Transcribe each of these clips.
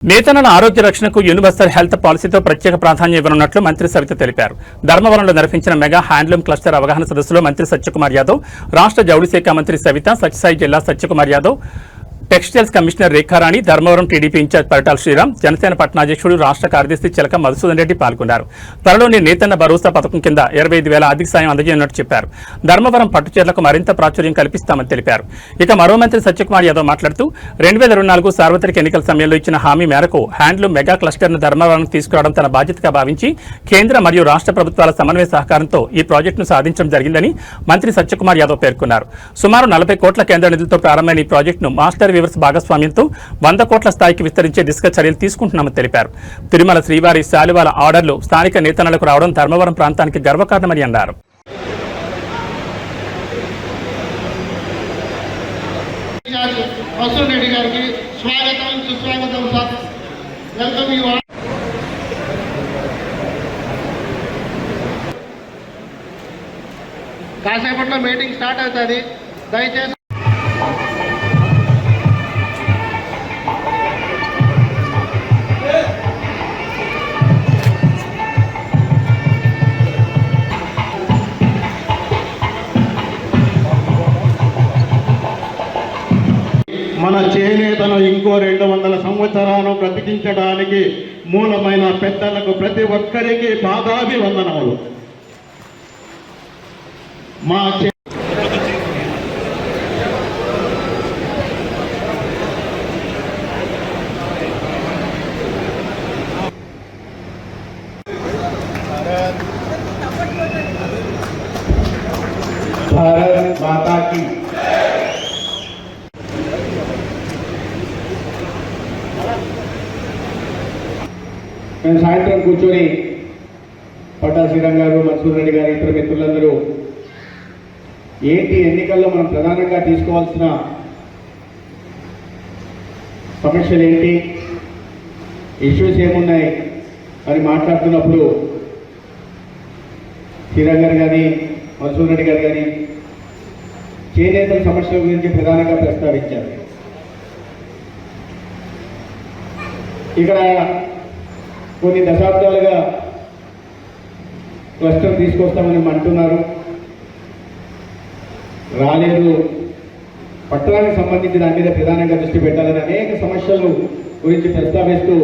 నేతన్నల ఆరోగ్య రక్షణకు universal health పాలసీతో ప్రత్యేక ప్రాధాన్యం ఇవ్వనున్నట్లు మంత్రి సవిత తెలిపారు. ధర్మవరంలో నిర్వహించిన మెగా హ్యాండ్లూమ్ క్లస్టర్ అవగాహన సదస్సులో మంత్రి సత్యకుమార్ యాదవ్, రాష్ట్ర జౌళి శాఖ మంత్రి Savitha, Sathya Sai Satyakumar Yadav, textiles commissioner Rekharani, Dharmavaram TDP incharge Paritala Sriram, Janasena పట్టణాధ్యక్షుడు రాష్ట్ర కార్యదర్శి చిలక మధుసూదన్ రెడ్డి పాల్గొన్నారు. త్వరలోనే నేతన్న భరోసా పథకం కింద 25,000 ఆర్థిక సాయం అందజేయనున్నట్టు చెప్పారు. ధర్మవరం పట్టుచీరలకు మరింత ప్రాచుర్యం కల్పిస్తామని తెలిపారు. ఇక మరో మంత్రి సత్యకుమార్ యాదవ్ మాట్లాడుతూ 2024 సార్వత్రిక ఎన్నికల సమయంలో ఇచ్చిన హామీ మేరకు హ్యాండ్లూమ్ మెగా క్లస్టర్ను ధర్మవరానికి తీసుకురావడం తన బాధ్యతగా భావించి కేంద్ర మరియు రాష్ట్ర ప్రభుత్వాల సమన్వయ సహకారంతో ఈ ప్రాజెక్టును సాధించడం జరిగిందని మంత్రి సత్యకుమార్ యాదవ్ పేర్కొన్నారు. సుమారు 40 కోట్ల కేంద్ర నిధులతో ప్రారంభమైన ఈ ప్రాజెక్టును మాస్టర్ వీవర్స్ భాగస్వామ్యంతో 100 కోట్ల స్థాయికి విస్తరించే దిశగా చర్యలు తీసుకుంటున్నామని తెలిపారు. తిరుమల శ్రీవారి శాలువాల ఆర్డర్లు స్థానిక నేతన్నలకు రావడం ధర్మవరం ప్రాంతానికి గర్వకారణమని అన్నారు. కాసేపట్లో మీటింగ్ స్టార్ట్ అవుతుంది. దయచేసి మన చేనేతను ఇంకో 200 సంవత్సరాలు బ్రతికించడానికి మూలమైన పెద్దలకు ప్రతి ఒక్కరికి పాదాభివందనములు. మా భారత్ మాతాకి మేము సాయంత్రం కూర్చొని పట్టా శ్రీరామ్ గారు, మధుసూదన్ రెడ్డి గారు, ఇతర మిత్రులందరూ ఏంటి ఎన్నికల్లో మనం ప్రధానంగా తీసుకోవాల్సిన సమస్యలు ఏంటి, ఇష్యూస్ ఏమున్నాయి అని మాట్లాడుతున్నప్పుడు శ్రీరామ్ గారు కానీ మధుసూదన్ రెడ్డి గారు కానీ చేనేతల సమస్యల గురించి ప్రధానంగా ప్రస్తావించారు. ఇక్కడ కొన్ని దశాబ్దాలుగా క్లస్టర్ తీసుకొస్తామని అంటున్నారు, రాలేదు. పట్టణానికి సంబంధించి దాని మీద ప్రధానంగా దృష్టి పెట్టాలని అనేక సమస్యలు గురించి ప్రస్తావిస్తూ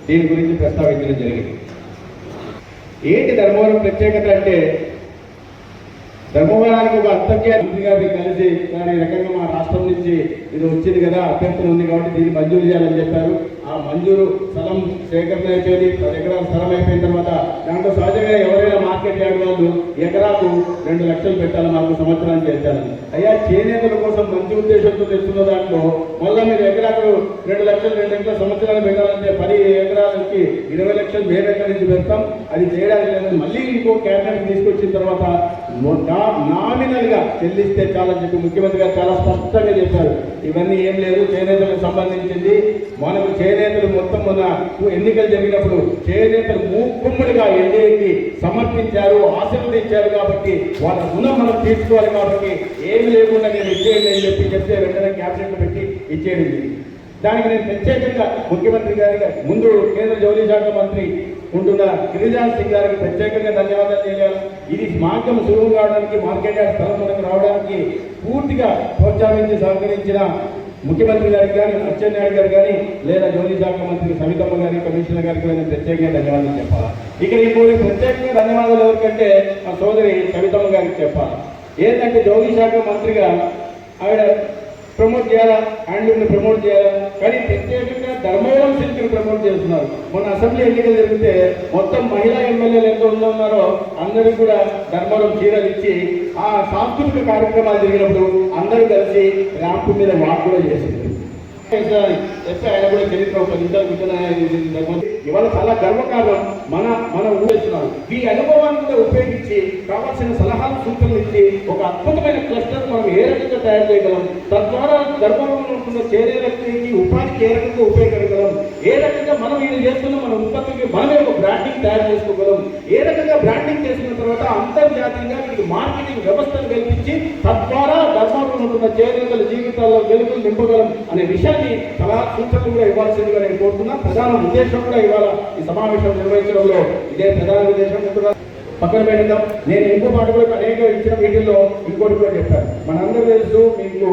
దీని గురించి ప్రస్తావించడం జరిగింది. ఏంటి ధర్మవరం ప్రత్యేకత అంటే, ధర్మవరానికి ఒక అంతర్జాతీయ గారిని కలిసి కానీ రకంగా మా రాష్ట్రం నుంచి ఇది వచ్చింది కదా, అభ్యర్థన ఉంది కాబట్టి దీన్ని మంజూరు చేయాలని చెప్పారు. ఆ మంజూరు స్థలం సేకరణ అయిపోయింది. 10 ఎకరాల స్థలం అయిపోయిన తర్వాత దాంట్లో సహజంగా ఎవరైనా మార్కెట్ యార్డ్ వాళ్ళు ఎకరాకు 2 లక్షలు పెట్టాలి, మాకు సంవత్సరానికి చేస్తారని. అయ్యా, చేనేతల కోసం మంచి ఉద్దేశంతో తెస్తున్న దాంట్లో మళ్ళీ మీరు ఎకరాకు 2 లక్షలు 2 ఎకరాల సంవత్సరాలు పెట్టాలంటే 10 ఎకరాలకి 20 లక్షలు వేరే ఎకరాల నుంచి పెడతాం, అది చేయడానికి లేదని మళ్ళీ ఇంకో క్యాబినెట్ తీసుకొచ్చిన తర్వాత నామినల్ గా చెల్లిస్తే చాలని చెప్పి ముఖ్యమంత్రి గారు చాలా స్పష్టంగా చెప్పారు. ఇవన్నీ ఏం లేదు, చేనేతలకు సంబంధించింది. మనకు చేనేతలు మొత్తం మన ఎన్నికలు జరిగినప్పుడు చేనేతలు మూకుమ్మడిగా ఎన్డీఏకి సమర్పించారు, ఆశీర్వదించారు. కాబట్టి వాళ్ళ రుణం మనం తీసుకోవాలి. కాబట్టి ఏమి లేకుండా నేను ఇచ్చేయండి అని చెప్తే వెంటనే క్యాబినెట్ పెట్టి ఇచ్చేయండి. దానికి నేను ప్రత్యేకంగా ముఖ్యమంత్రి గారికి ముందు కేంద్ర జౌళి శాఖ మంత్రి ఉంటున్న గిరిరాజ్ సింగ్ గారికి ప్రత్యేకంగా ధన్యవాదాలు తెలియాలి. ఇది మార్గం సులువు కావడానికి, మార్కెట్ యార్డ్ స్థలం మనకు రావడానికి పూర్తిగా ప్రోత్సహించి సహకరించిన ముఖ్యమంత్రి గారికి కానీ, అచ్చెన్నాయుడు గారు కానీ, లేదా జౌళి శాఖ మంత్రి సవితమ్మ గారికి, కమిషనర్ గారికి నేను ప్రత్యేకంగా ధన్యవాదాలు చెప్పాలి. ఇక్కడ ఇంకోటి ప్రత్యేకంగా ధన్యవాదాలు ఎవరికంటే మా సోదరి సవితమ్మ గారికి చెప్పాలి. ఏంటంటే జౌళి శాఖ మంత్రిగా ఆవిడ ప్రమోట్ చేయాలా, హ్యాండ్లూమ్ని ప్రమోట్ చేయాలా, కానీ ప్రత్యేకంగా ధర్మవరం సిల్క్ని ప్రమోట్ చేస్తున్నారు. మొన్న అసెంబ్లీ ఎన్నికలు జరిగితే మొత్తం మహిళా ఎమ్మెల్యేలు ఎంత ఉన్నారో అందరికీ కూడా ధర్మవరం చీరలు ఇచ్చి ఆ సాంస్కృతిక కార్యక్రమాలు జరిగినప్పుడు అందరూ కలిసి ర్యాంపు మీద వాక్ కూడా చేసింది. ఆయన కూడా చరిత్ర ఒక ఇవాళ చాలా గర్వకారణం. మన ఊహిస్తున్నారు. ఈ అనుభవాన్ని కూడా ఉపయోగించి కావాల్సిన సలహాలు సూచనలు ఇచ్చి ఒక అద్భుతమైన క్లస్టర్ మనం ఏ రకంగా తయారు చేయగలం, తద్వారా ధర్మవరంలో ఉంటున్న చేనేతకి ఉపాధికి ఏ రకంగా ఉపయోగపడగలం, ఏ రకంగా మనం చేస్తున్న మన ఉత్పత్తికి మనమే ఒక బ్రాండింగ్ తయారు చేసుకోగలం. ఏ రకంగా బ్రాండింగ్ చేసుకున్న తర్వాత అంతర్జాతీయంగా వీటికి మార్కెటింగ్ వ్యవస్థను కల్పించి తద్వారా ధర్మంలో ఉంటున్న చేనేతల జీవితాల్లో వెలుగులు నింపగలం అనే విషయాన్ని చాలా సూచనలు కూడా ఇవ్వాల్సిందిగా నేను కోరుతున్నా. ప్రధాన ఉద్దేశం కూడా ఇవాళ ఈ సమావేశం నిర్వహించడంలో ఇదే ప్రధాన ఉద్దేశం. పక్కన పెడదాం. నేను ఇంకో మాట కూడా అనేక ఇచ్చిన వీటిల్లో ఇంకోటి కూడా చెప్పాను. మనందరూ తెలుసు, మీకు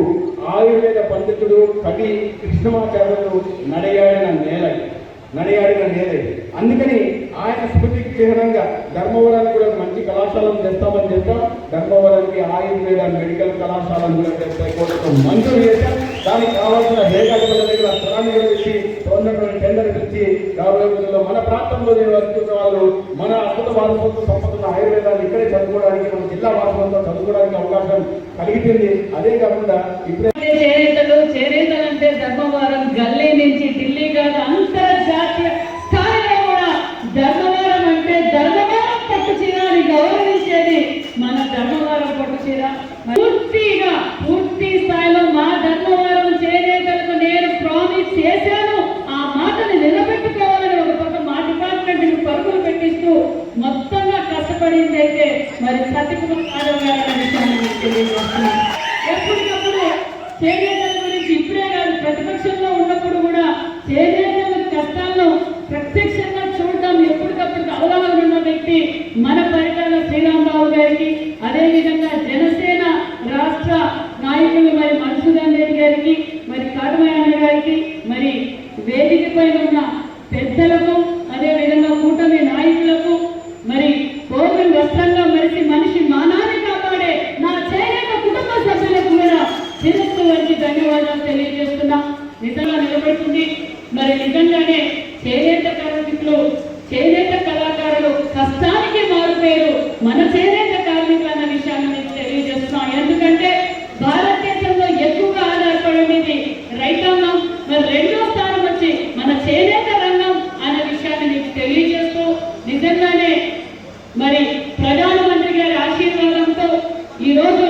ఆయుర్వేద పండితుడు కవి కృష్ణమాచార్యులు నడియాడిన నేల. అందుకని ఆయన స్మృతికి చిహ్నంగా ధర్మవరానికి కూడా మంచి కళాశాలను తెస్తామని చెప్తాం. ధర్మవరానికి ఆయుర్వేద మెడికల్ కళాశాలను కూడా మంజూరు చేశాం. దానికి కావాల్సిన హేగాడుల దగ్గర స్థలాన్ని ఇచ్చి టెండర్ ఇచ్చి రాబోయే రోజుల్లో మన ప్రాంతంలో నివసిస్తున్న వాళ్ళు మన అద్భుత వారసత్వ సంపద ఆయుర్వేదాన్ని ఇక్కడే చదువుకోవడానికి, మన జిల్లా వారసత్వంతో చదువుకోవడానికి అవకాశం కలిగింది. అదే కాకుండా ఇప్పుడే చేనేతలు అంటే ధర్మవరం గల్లీ నుంచి ఢిల్లీ కాదు అంతర్జాతీయ స్థాయిలో కూడా ధర్మవరం అంటే ధర్మవరం పట్టు చీర అని గౌరవించేది మన ధర్మవరం పట్టు చీర. పూర్తి స్థాయిలో మా ధర్మవరం చేనేతలకు నేను ప్రామిస్ చేశాను. ఆ మాటని నిలబెట్టుకోవాలని ఒక పక్క మా డిపార్ట్మెంట్ పరుగులు పెట్టిస్తూ మొత్తంగా కష్టపడింది అయితే మరి సత్యకుమార్ యాదవ్ గారు అనే విషయాన్ని తెలియజేస్తున్నాను. ఎప్పటికప్పుడు చేనేతల గురించి ఇప్పుడే కాదు, ప్రతిపక్షంలో ఉన్నప్పుడు కూడా చేనేతల కష్టాలను ప్రత్యక్షంగా చూడడం ఎప్పటికప్పుడు అవగాహన ఉన్న వ్యక్తి మన పరిటాల శ్రీరామరావు గారికి, అదేవిధంగా జనసేన రాష్ట్ర నాయకులు మరి మధుసూదన్ రెడ్డి గారికి, మరి కాటమయ్య గారికి, మరి వేదిక పైన ఉన్న పెద్దలకు, అదేవిధంగా కూటమి నాయకులకు, మరి గోగుల వస్త్రంగా మరిచి మనిషి మానాన్ని కాపాడే నా చేనేత కుటుంబ సభ్యులకు కూడా శిరస్సు వచ్చి ధన్యవాదాలు తెలియజేస్తున్నా. నిజంగా నిలబడుతుంది. మరి నిజంగానే చేనేత కార్మికులు, చేనేత కళాకారులు కష్టానికి మారుపేరు మన చేనేత కార్మికులు అన్న విషయాన్ని నేను తెలియజేస్తున్నాం. ఎందుకంటే భారతదేశంలో ఎక్కువగా ఆధారపడేది రైతాంగం, మరి రెండో స్థానం వచ్చి మన చేనేత రంగం అన్న విషయాన్ని మీకు తెలియజేస్తూ, నిజంగానే మరి ప్రధానమంత్రి గారి ఆశీర్వాదంతో ఈరోజు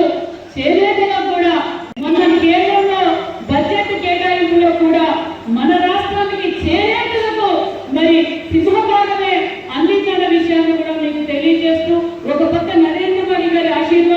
చేనేతగా కూడా మన కేంద్రంలో బడ్జెట్ కేటాయింపులో కూడా మన రాష్ట్రానికి చేనేతలకు మరి సింహభాగమే అందించిన విషయాన్ని కూడా మీకు తెలియజేస్తూ, ఒక పక్క